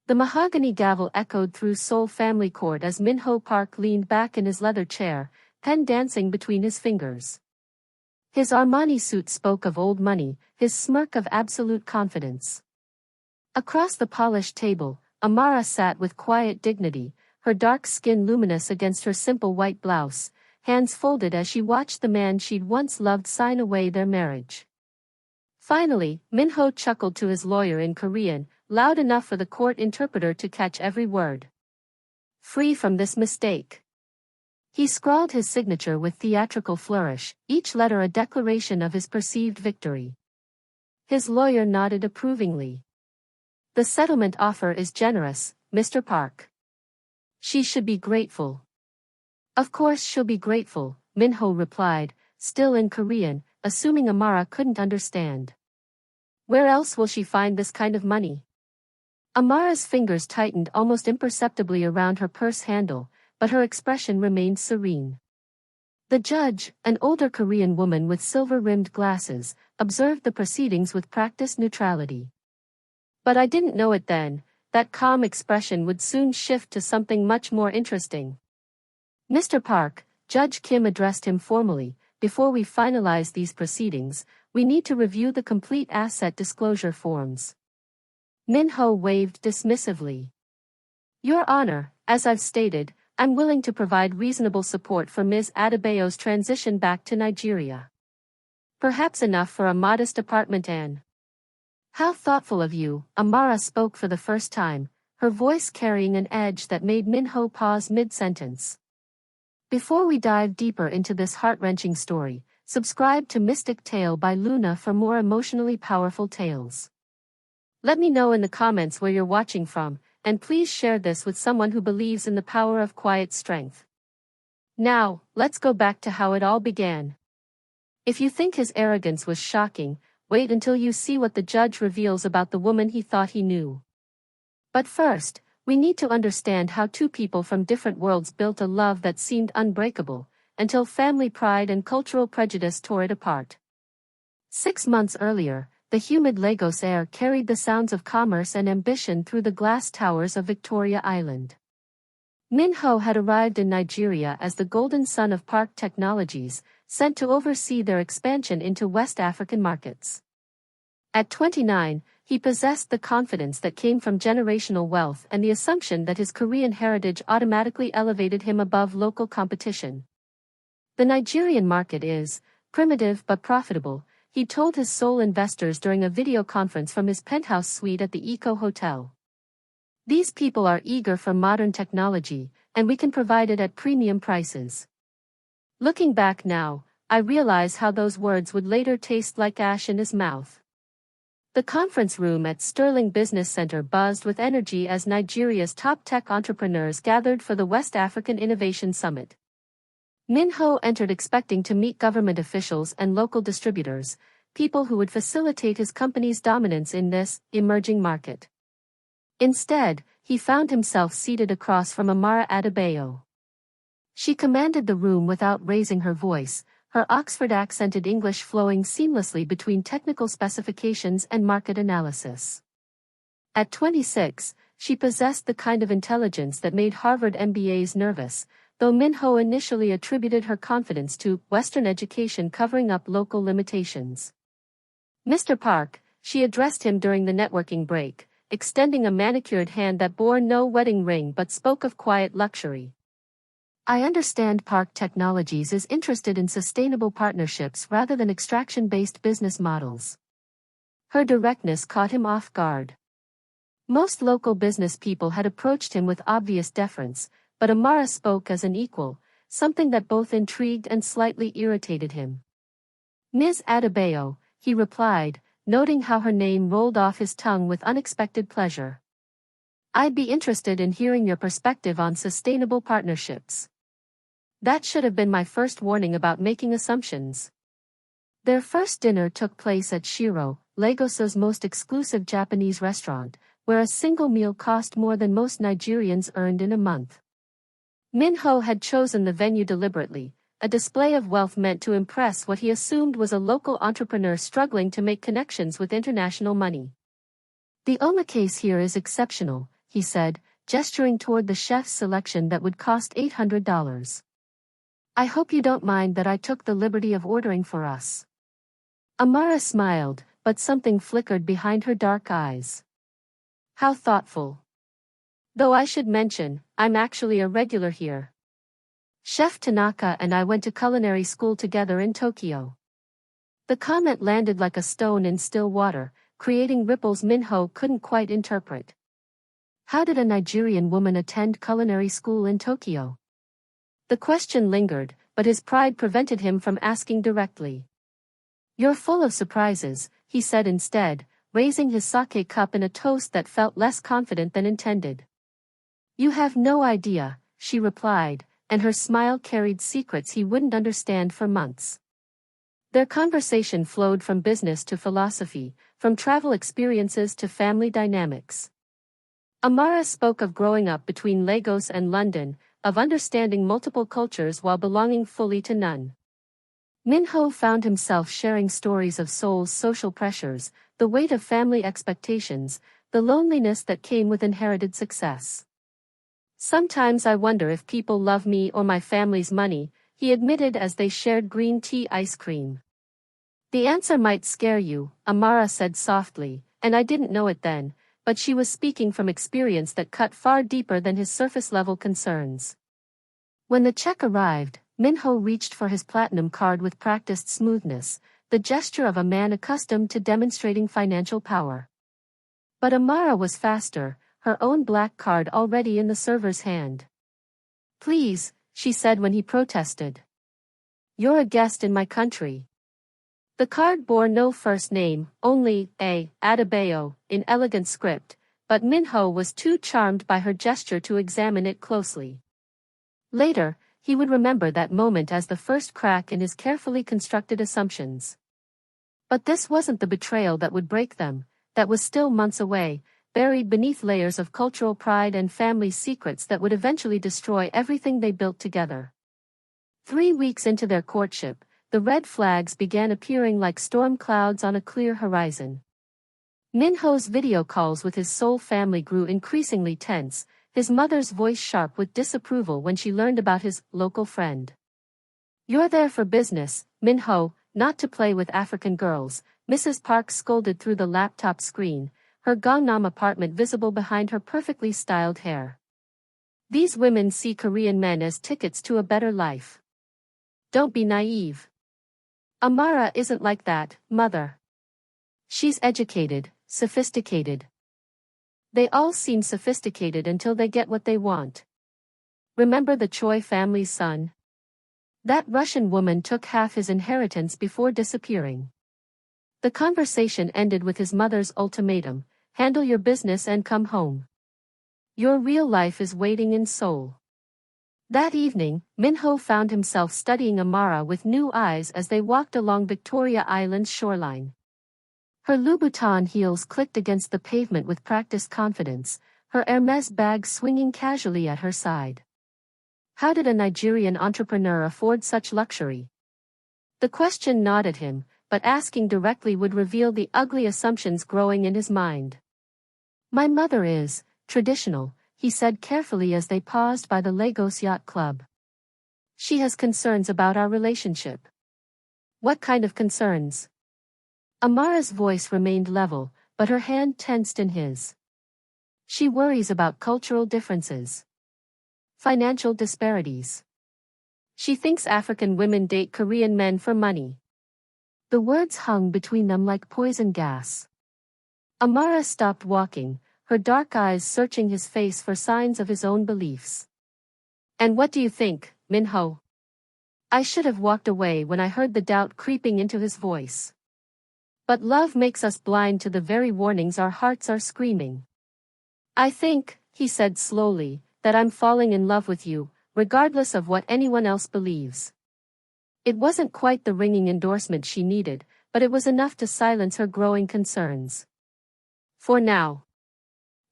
The mahogany gavel echoed through Seoul family court as Min-ho Park leaned back in his leather chair, pen dancing between his fingers. His Armani suit spoke of old money, his smirk of absolute confidence. Across the polished table, Amara sat with quiet dignity, her dark skin luminous against her simple white blouse, hands folded as she watched the man she'd once loved sign away their marriage. Finally, Min-ho chuckled to his lawyer in Korean, loud enough for the court interpreter to catch every word. Free from this mistake. He scrawled his signature with theatrical flourish, each letter a declaration of his perceived victory. His lawyer nodded approvingly. The settlement offer is generous, Mr. Park. She should be grateful. Of course she'll be grateful, Min-ho replied, still in Korean, assuming Amara couldn't understand. Where else will she find this kind of money? Amara's fingers tightened almost imperceptibly around her purse handle, but her expression remained serene. The judge, an older Korean woman with silver-rimmed glasses, observed the proceedings with practiced neutrality. But I didn't know it then, that calm expression would soon shift to something much more interesting. Mr. Park, Judge Kim addressed him formally, before we finalize these proceedings, we need to review the complete asset disclosure forms. Min-ho waved dismissively. Your Honor, as I've stated, I'm willing to provide reasonable support for Ms. Adebayo's transition back to Nigeria. Perhaps enough for a modest apartment and... How thoughtful of you, Amara spoke for the first time, her voice carrying an edge that made Min-ho pause mid-sentence. Before we dive deeper into this heart-wrenching story, subscribe to Mystic Tale by Luna for more emotionally powerful tales. Let me know in the comments where you're watching from, and please share this with someone who believes in the power of quiet strength. Now, let's go back to how it all began. If you think his arrogance was shocking, wait until you see what the judge reveals about the woman he thought he knew. But first, we need to understand how two people from different worlds built a love that seemed unbreakable, until family pride and cultural prejudice tore it apart. 6 months earlier, the humid Lagos air carried the sounds of commerce and ambition through the glass towers of Victoria Island. Min-ho had arrived in Nigeria as the golden son of Park Technologies, sent to oversee their expansion into West African markets. At 29, he possessed the confidence that came from generational wealth and the assumption that his Korean heritage automatically elevated him above local competition. The Nigerian market is primitive but profitable, he told his Seoul investors during a video conference from his penthouse suite at the Eco Hotel. These people are eager for modern technology, and we can provide it at premium prices. Looking back now, I realize how those words would later taste like ash in his mouth. The conference room at Sterling Business Center buzzed with energy as Nigeria's top tech entrepreneurs gathered for the West African Innovation Summit. Min-ho entered expecting to meet government officials and local distributors, people who would facilitate his company's dominance in this emerging market. Instead, he found himself seated across from Amara Adebayo. She commanded the room without raising her voice, her Oxford-accented English flowing seamlessly between technical specifications and market analysis. At 26, she possessed the kind of intelligence that made Harvard MBAs nervous, though Min-ho initially attributed her confidence to Western education covering up local limitations. Mr. Park, she addressed him during the networking break, extending a manicured hand that bore no wedding ring but spoke of quiet luxury. I understand Park Technologies is interested in sustainable partnerships rather than extraction-based business models. Her directness caught him off guard. Most local business people had approached him with obvious deference, but Amara spoke as an equal, something that both intrigued and slightly irritated him. Ms. Adebayo, he replied, noting how her name rolled off his tongue with unexpected pleasure. I'd be interested in hearing your perspective on sustainable partnerships. That should have been my first warning about making assumptions. Their first dinner took place at Shiro, Lagos's most exclusive Japanese restaurant, where a single meal cost more than most Nigerians earned in a month. Min-ho had chosen the venue deliberately, a display of wealth meant to impress what he assumed was a local entrepreneur struggling to make connections with international money. The omakase here is exceptional, he said, gesturing toward the chef's selection that would cost $800. I hope you don't mind that I took the liberty of ordering for us. Amara smiled, but something flickered behind her dark eyes. How thoughtful. Though I should mention, I'm actually a regular here. Chef Tanaka and I went to culinary school together in Tokyo. The comment landed like a stone in still water, creating ripples Minho couldn't quite interpret. How did a Nigerian woman attend culinary school in Tokyo? The question lingered, but his pride prevented him from asking directly. You're full of surprises, he said instead, raising his sake cup in a toast that felt less confident than intended. You have no idea, she replied, and her smile carried secrets he wouldn't understand for months. Their conversation flowed from business to philosophy, from travel experiences to family dynamics. Amara spoke of growing up between Lagos and London, of understanding multiple cultures while belonging fully to none. Minho found himself sharing stories of Seoul's social pressures, the weight of family expectations, the loneliness that came with inherited success. Sometimes I wonder if people love me or my family's money, he admitted as they shared green tea ice cream. The answer might scare you, Amara said softly, and I didn't know it then, but she was speaking from experience that cut far deeper than his surface-level concerns. When the check arrived, Minho reached for his platinum card with practiced smoothness, the gesture of a man accustomed to demonstrating financial power. But Amara was faster, her own black card already in the server's hand. Please, she said when he protested. You're a guest in my country. The card bore no first name, only A. Adebayo, in elegant script, but Minho was too charmed by her gesture to examine it closely. Later, he would remember that moment as the first crack in his carefully constructed assumptions. But this wasn't the betrayal that would break them, that was still months away, buried beneath layers of cultural pride and family secrets that would eventually destroy everything they built together. 3 weeks into their courtship, the red flags began appearing like storm clouds on a clear horizon. Minho's video calls with his Seoul family grew increasingly tense, his mother's voice sharp with disapproval when she learned about his local friend. You're there for business, Minho, not to play with African girls, Mrs. Park scolded through the laptop screen, her Gangnam apartment visible behind her perfectly styled hair. These women see Korean men as tickets to a better life. Don't be naive. Amara isn't like that, mother. She's educated, sophisticated. They all seem sophisticated until they get what they want. Remember the Choi family's son? That Russian woman took half his inheritance before disappearing. The conversation ended with his mother's ultimatum, handle your business and come home. Your real life is waiting in Seoul. That evening, Minho found himself studying Amara with new eyes as they walked along Victoria Island's shoreline. Her Louboutin heels clicked against the pavement with practiced confidence, her Hermès bag swinging casually at her side. How did a Nigerian entrepreneur afford such luxury? The question gnawed at him, but asking directly would reveal the ugly assumptions growing in his mind. My mother is traditional, he said carefully as they paused by the Lagos Yacht Club. She has concerns about our relationship. What kind of concerns? Amara's voice remained level, but her hand tensed in his. She worries about cultural differences. Financial disparities. She thinks African women date Korean men for money. The words hung between them like poison gas. Amara stopped walking, her dark eyes searching his face for signs of his own beliefs. And what do you think, Minho? I should have walked away when I heard the doubt creeping into his voice. But love makes us blind to the very warnings our hearts are screaming. I think, he said slowly, that I'm falling in love with you, regardless of what anyone else believes. It wasn't quite the ringing endorsement she needed, but it was enough to silence her growing concerns. For now.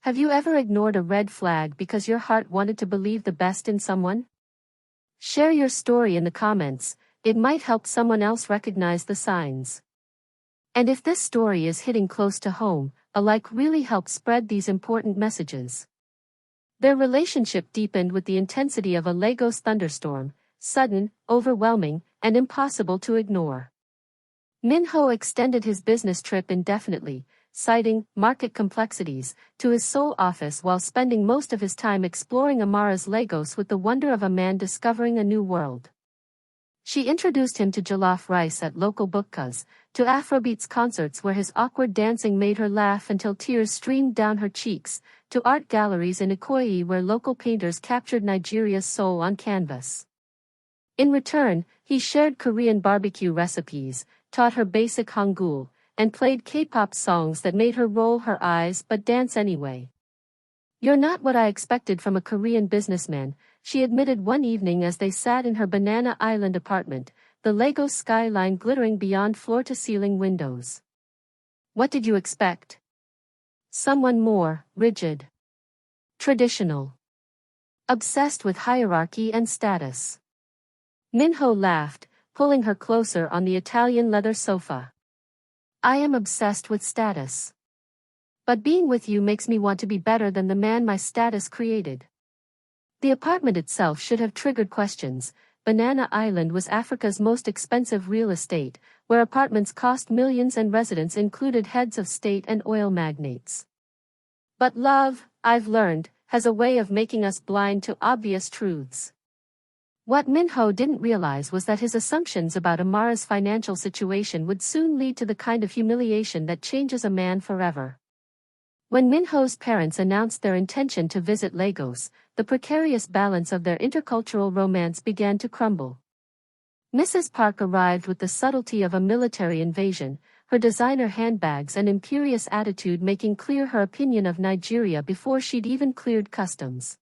Have you ever ignored a red flag because your heart wanted to believe the best in someone? Share your story in the comments, it might help someone else recognize the signs. And if this story is hitting close to home, a like really helps spread these important messages. Their relationship deepened with the intensity of a Lagos thunderstorm, sudden, overwhelming, and impossible to ignore. Minho extended his business trip indefinitely, citing market complexities to his Seoul office while spending most of his time exploring Amara's Lagos with the wonder of a man discovering a new world. She introduced him to jollof rice at local bukkas, to Afrobeats concerts where his awkward dancing made her laugh until tears streamed down her cheeks, to art galleries in Ikoyi where local painters captured Nigeria's soul on canvas. In return, he shared Korean barbecue recipes, taught her basic Hangul, and played K-pop songs that made her roll her eyes but dance anyway. "You're not what I expected from a Korean businessman," she admitted one evening as they sat in her Banana Island apartment, the Lagos skyline glittering beyond floor-to-ceiling windows. "What did you expect? Someone more rigid, traditional, obsessed with hierarchy and status." Minho laughed, pulling her closer on the Italian leather sofa. "I am obsessed with status. But being with you makes me want to be better than the man my status created." The apartment itself should have triggered questions. Banana Island was Africa's most expensive real estate, where apartments cost millions and residents included heads of state and oil magnates. But love, I've learned, has a way of making us blind to obvious truths. What Minho didn't realize was that his assumptions about Amara's financial situation would soon lead to the kind of humiliation that changes a man forever. When Minho's parents announced their intention to visit Lagos, the precarious balance of their intercultural romance began to crumble. Mrs. Park arrived with the subtlety of a military invasion, her designer handbags and imperious attitude making clear her opinion of Nigeria before she'd even cleared customs.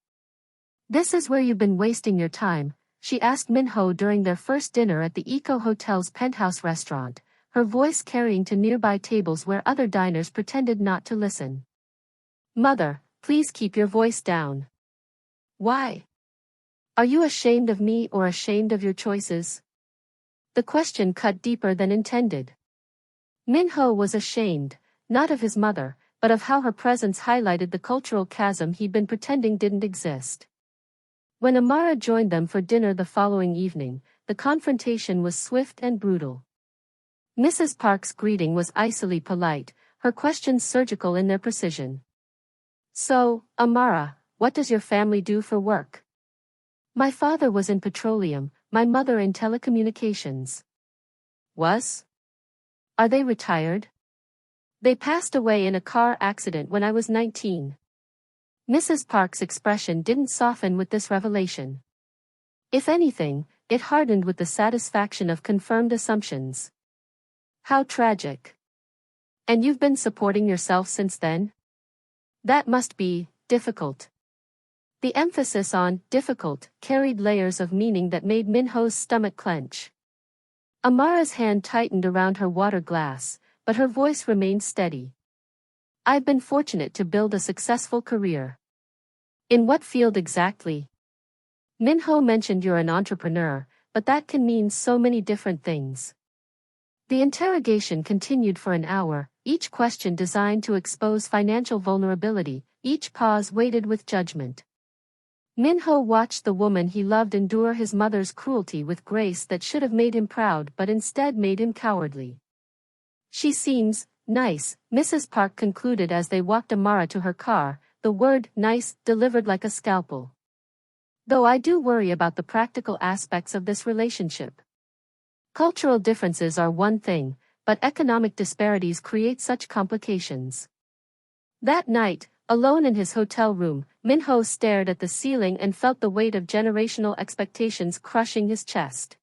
"This is where you've been wasting your time," she asked Minho during their first dinner at the Eco Hotel's penthouse restaurant, her voice carrying to nearby tables where other diners pretended not to listen. "Mother, please keep your voice down." "Why? Are you ashamed of me or ashamed of your choices?" The question cut deeper than intended. Minho was ashamed, not of his mother, but of how her presence highlighted the cultural chasm he'd been pretending didn't exist. When Amara joined them for dinner the following evening, the confrontation was swift and brutal. Mrs. Park's greeting was icily polite, her questions surgical in their precision. "So, Amara, what does your family do for work?" "My father was in petroleum, my mother in telecommunications." "Was? Are they retired?" "They passed away in a car accident when I was 19. Mrs. Park's expression didn't soften with this revelation. If anything, it hardened with the satisfaction of confirmed assumptions. "How tragic. And you've been supporting yourself since then? That must be difficult." The emphasis on difficult carried layers of meaning that made Minho's stomach clench. Amara's hand tightened around her water glass, but her voice remained steady. "I've been fortunate to build a successful career." "In what field exactly?" Minho mentioned you're an entrepreneur, but that can mean so many different things. The interrogation continued for an hour, each question designed to expose financial vulnerability, each pause weighted with judgment. Minho watched the woman he loved endure his mother's cruelty with grace that should have made him proud but instead made him cowardly. "She seems nice," Mrs. Park concluded as they walked Amara to her car, the word nice delivered like a scalpel. "Though I do worry about the practical aspects of this relationship. Cultural differences are one thing, but economic disparities create such complications." That night, alone in his hotel room, Minho stared at the ceiling and felt the weight of generational expectations crushing his chest.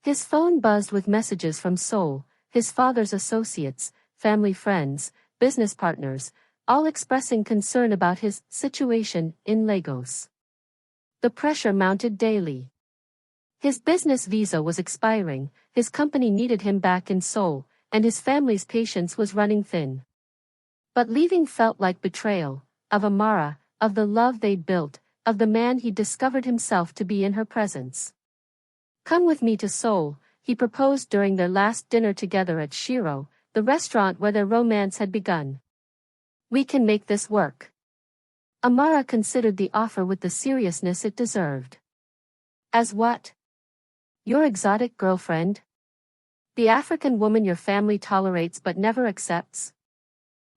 His phone buzzed with messages from Seoul, his father's associates, family friends, business partners, all expressing concern about his situation in Lagos. The pressure mounted daily. His business visa was expiring, his company needed him back in Seoul, and his family's patience was running thin. But leaving felt like betrayal, of Amara, of the love they'd built, of the man he'd discovered himself to be in her presence. "Come with me to Seoul," he proposed during their last dinner together at Shiro, the restaurant where their romance had begun. "We can make this work." Amara considered the offer with the seriousness it deserved. As what? Your exotic girlfriend? The African woman your family tolerates but never accepts?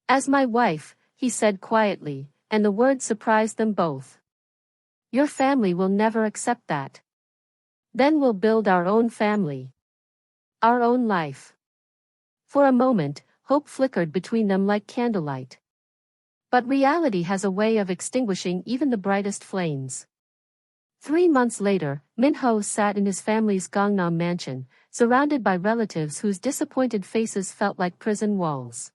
As my wife, he said quietly, and the word surprised them both. Your family will never accept that. Then we'll build our own family. Our own life. For a moment, hope flickered between them like candlelight. But reality has a way of extinguishing even the brightest flames. 3 months later, Min-ho sat in his family's Gangnam mansion, surrounded by relatives whose disappointed faces felt like prison walls.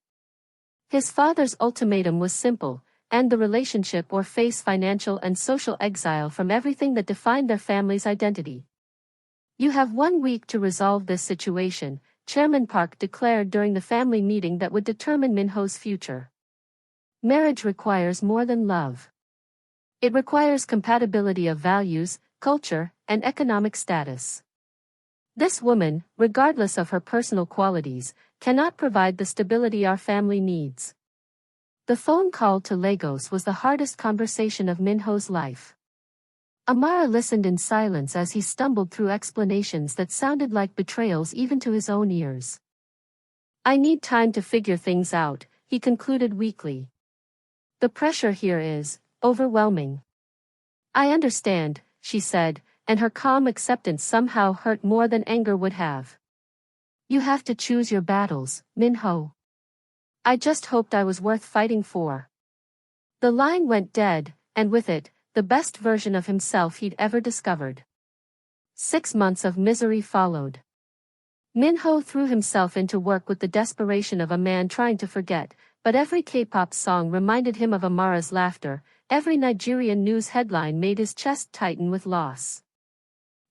His father's ultimatum was simple: end the relationship or face financial and social exile from everything that defined their family's identity. You have 1 week to resolve this situation, Chairman Park declared during the family meeting that would determine Min-ho's future. Marriage requires more than love. It requires compatibility of values, culture, and economic status. This woman, regardless of her personal qualities, cannot provide the stability our family needs. The phone call to Lagos was the hardest conversation of Min-ho's life. Amara listened in silence as he stumbled through explanations that sounded like betrayals even to his own ears. I need time to figure things out, he concluded weakly. The pressure here is overwhelming. I understand, she said, and her calm acceptance somehow hurt more than anger would have. You have to choose your battles, Min-ho. I just hoped I was worth fighting for. The line went dead, and with it, the best version of himself he'd ever discovered. 6 months of misery followed. Min-ho threw himself into work with the desperation of a man trying to forget, but every K-pop song reminded him of Amara's laughter, every Nigerian news headline made his chest tighten with loss.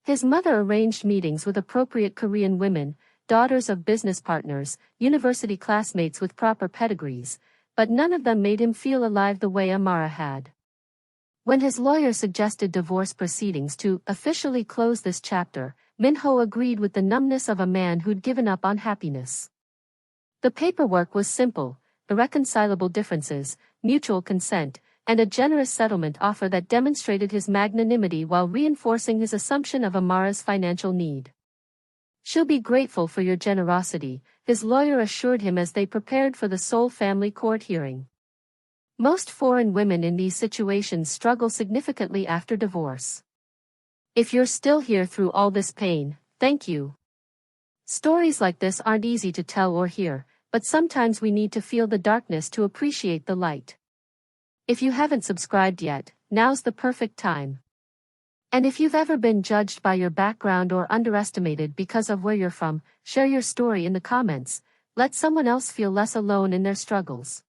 His mother arranged meetings with appropriate Korean women, daughters of business partners, university classmates with proper pedigrees, but none of them made him feel alive the way Amara had. When his lawyer suggested divorce proceedings to officially close this chapter, Min-ho agreed with the numbness of a man who'd given up on happiness. The paperwork was simple: irreconcilable differences, mutual consent, and a generous settlement offer that demonstrated his magnanimity while reinforcing his assumption of Amara's financial need. She'll be grateful for your generosity, his lawyer assured him as they prepared for the Seoul family court hearing. Most foreign women in these situations struggle significantly after divorce. If you're still here through all this pain, thank you. Stories like this aren't easy to tell or hear, but sometimes we need to feel the darkness to appreciate the light. If you haven't subscribed yet, now's the perfect time. And if you've ever been judged by your background or underestimated because of where you're from, share your story in the comments. Let someone else feel less alone in their struggles.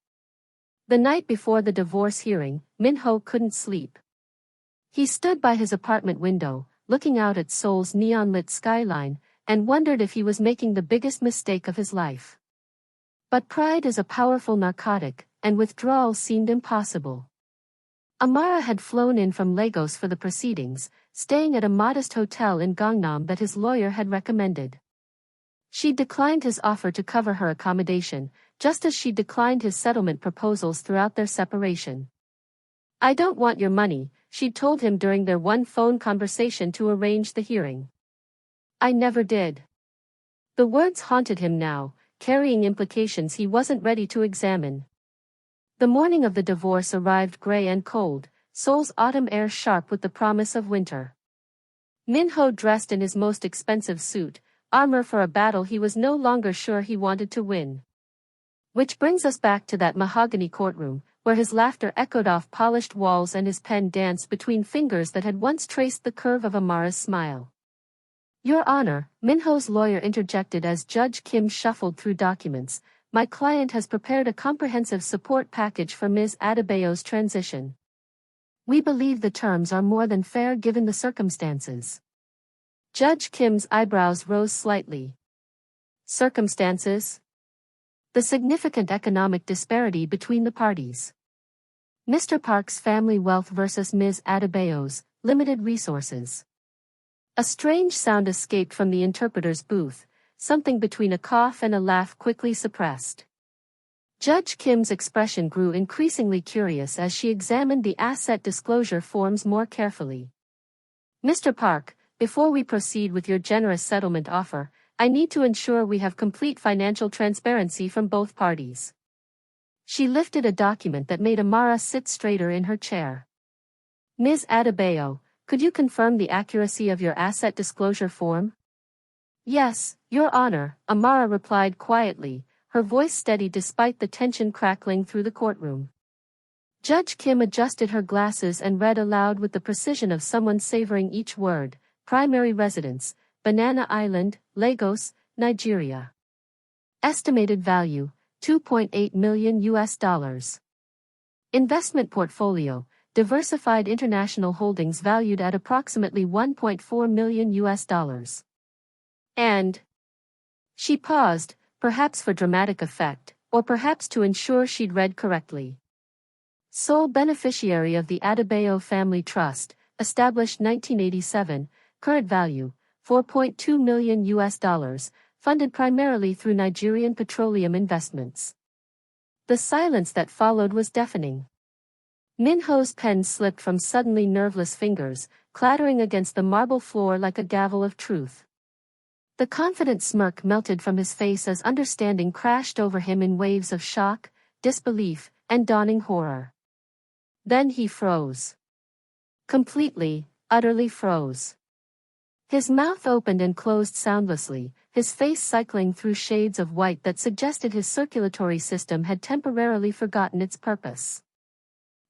The night before the divorce hearing, Min-ho couldn't sleep. He stood by his apartment window, looking out at Seoul's neon-lit skyline, and wondered if he was making the biggest mistake of his life. But pride is a powerful narcotic, and withdrawal seemed impossible. Amara had flown in from Lagos for the proceedings, staying at a modest hotel in Gangnam that his lawyer had recommended. She declined his offer to cover her accommodation, just as she declined his settlement proposals throughout their separation. I don't want your money, she'd told him during their one phone conversation to arrange the hearing. I never did. The words haunted him now, carrying implications he wasn't ready to examine. The morning of the divorce arrived gray and cold, Seoul's autumn air sharp with the promise of winter. Min-ho dressed in his most expensive suit, armor for a battle he was no longer sure he wanted to win. Which brings us back to that mahogany courtroom, where his laughter echoed off polished walls and his pen danced between fingers that had once traced the curve of Amara's smile. Your Honor, Min-ho's lawyer interjected as Judge Kim shuffled through documents, my client has prepared a comprehensive support package for Ms. Adebayo's transition. We believe the terms are more than fair given the circumstances. Judge Kim's eyebrows rose slightly. Circumstances? The significant economic disparity between the parties. Mr. Park's family wealth versus Ms. Adebayo's limited resources. A strange sound escaped from the interpreter's booth, something between a cough and a laugh quickly suppressed. Judge Kim's expression grew increasingly curious as she examined the asset disclosure forms more carefully. Mr. Park, before we proceed with your generous settlement offer, I need to ensure we have complete financial transparency from both parties. She lifted a document that made Amara sit straighter in her chair. Ms. Adebayo, could you confirm the accuracy of your asset disclosure form? Yes, Your Honor, Amara replied quietly, her voice steady despite the tension crackling through the courtroom. Judge Kim adjusted her glasses and read aloud with the precision of someone savoring each word. Primary residence, Banana Island, Lagos, Nigeria. Estimated value, $2.8 million US. Investment portfolio, diversified international holdings valued at approximately $1.4 million US. And she paused, perhaps for dramatic effect, or perhaps to ensure she'd read correctly. Sole beneficiary of the Adebayo Family Trust, established 1987, current value, $4.2 million US, funded primarily through Nigerian petroleum investments. The silence that followed was deafening. Minho's pen slipped from suddenly nerveless fingers, clattering against the marble floor like a gavel of truth. The confident smirk melted from his face as understanding crashed over him in waves of shock, disbelief, and dawning horror. Then he froze. Completely, utterly froze. His mouth opened and closed soundlessly, his face cycling through shades of white that suggested his circulatory system had temporarily forgotten its purpose.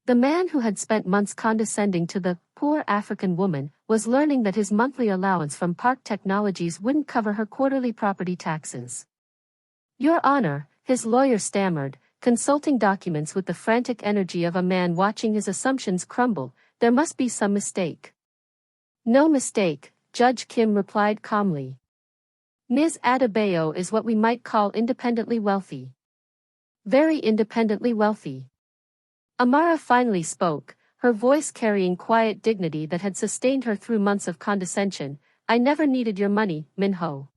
The man who had spent months condescending to the poor African woman was learning that his monthly allowance from Park Technologies wouldn't cover her quarterly property taxes. Your Honor, his lawyer stammered, consulting documents with the frantic energy of a man watching his assumptions crumble. There must be some mistake. No mistake, Judge Kim replied calmly. Ms. Adebayo is what we might call independently wealthy. Very independently wealthy. Amara finally spoke, her voice carrying quiet dignity that had sustained her through months of condescension. I never needed your money, Minho.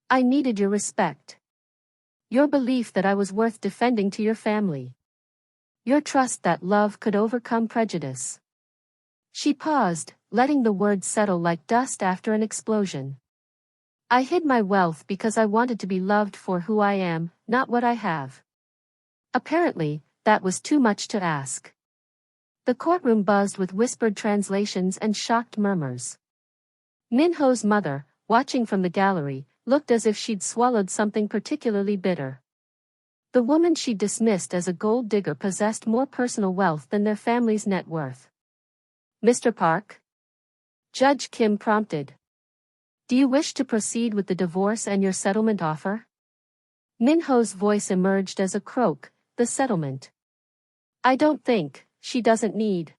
I needed your respect. Your belief that I was worth defending to your family. Your trust that love could overcome prejudice. She paused, letting the words settle like dust after an explosion. I hid my wealth because I wanted to be loved for who I am, not what I have. Apparently, that was too much to ask. The courtroom buzzed with whispered translations and shocked murmurs. Minho's mother, watching from the gallery, looked as if she'd swallowed something particularly bitter. The woman she'd dismissed as a gold digger possessed more personal wealth than their family's net worth. Mr. Park? Judge Kim prompted. Do you wish to proceed with the divorce and your settlement offer? Minho's voice emerged as a croak, the settlement. I don't think, she doesn't need.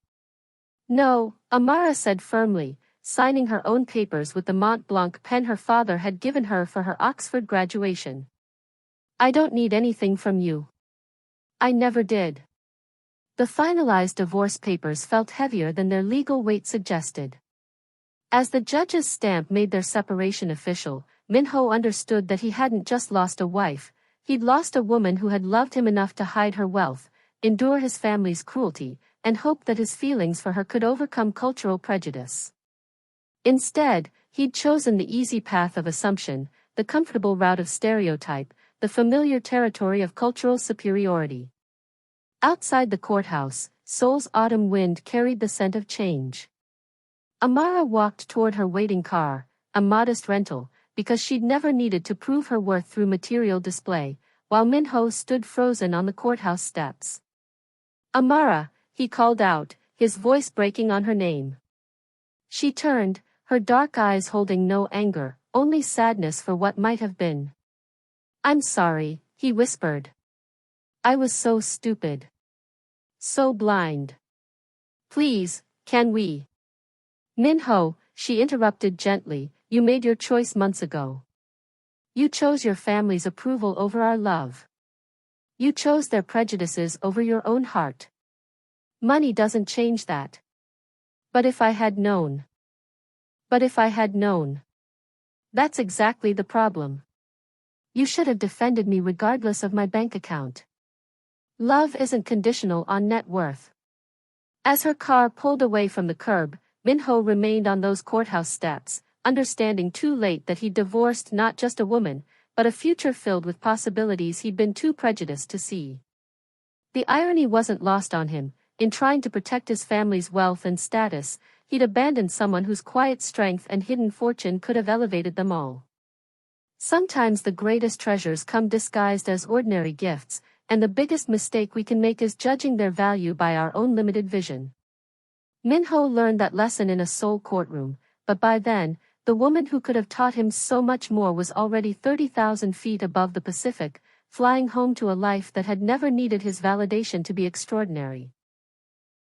No, Amara said firmly, signing her own papers with the Mont Blanc pen her father had given her for her Oxford graduation. I don't need anything from you. I never did. The finalized divorce papers felt heavier than their legal weight suggested. As the judge's stamp made their separation official, Minho understood that he hadn't just lost a wife, he'd lost a woman who had loved him enough to hide her wealth, endure his family's cruelty, and hope that his feelings for her could overcome cultural prejudice. Instead, he'd chosen the easy path of assumption, the comfortable route of stereotype, the familiar territory of cultural superiority. Outside the courthouse, Seoul's autumn wind carried the scent of change. Amara walked toward her waiting car, a modest rental, because she'd never needed to prove her worth through material display, while Minho stood frozen on the courthouse steps. Amara, he called out, his voice breaking on her name. She turned, her dark eyes holding no anger, only sadness for what might have been. I'm sorry, he whispered. I was so stupid. So blind. Please, can we? Minho, she interrupted gently, you made your choice months ago. You chose your family's approval over our love. You chose their prejudices over your own heart. Money doesn't change that. But if I had known. But if I had known. That's exactly the problem. You should have defended me regardless of my bank account. Love isn't conditional on net worth. As her car pulled away from the curb, Minho remained on those courthouse steps, understanding too late that he'd divorced not just a woman, but a future filled with possibilities he'd been too prejudiced to see. The irony wasn't lost on him. In trying to protect his family's wealth and status, he'd abandoned someone whose quiet strength and hidden fortune could have elevated them all. Sometimes the greatest treasures come disguised as ordinary gifts, and the biggest mistake we can make is judging their value by our own limited vision. Minho learned that lesson in a Seoul courtroom, but by then, the woman who could have taught him so much more was already 30,000 feet above the Pacific, flying home to a life that had never needed his validation to be extraordinary.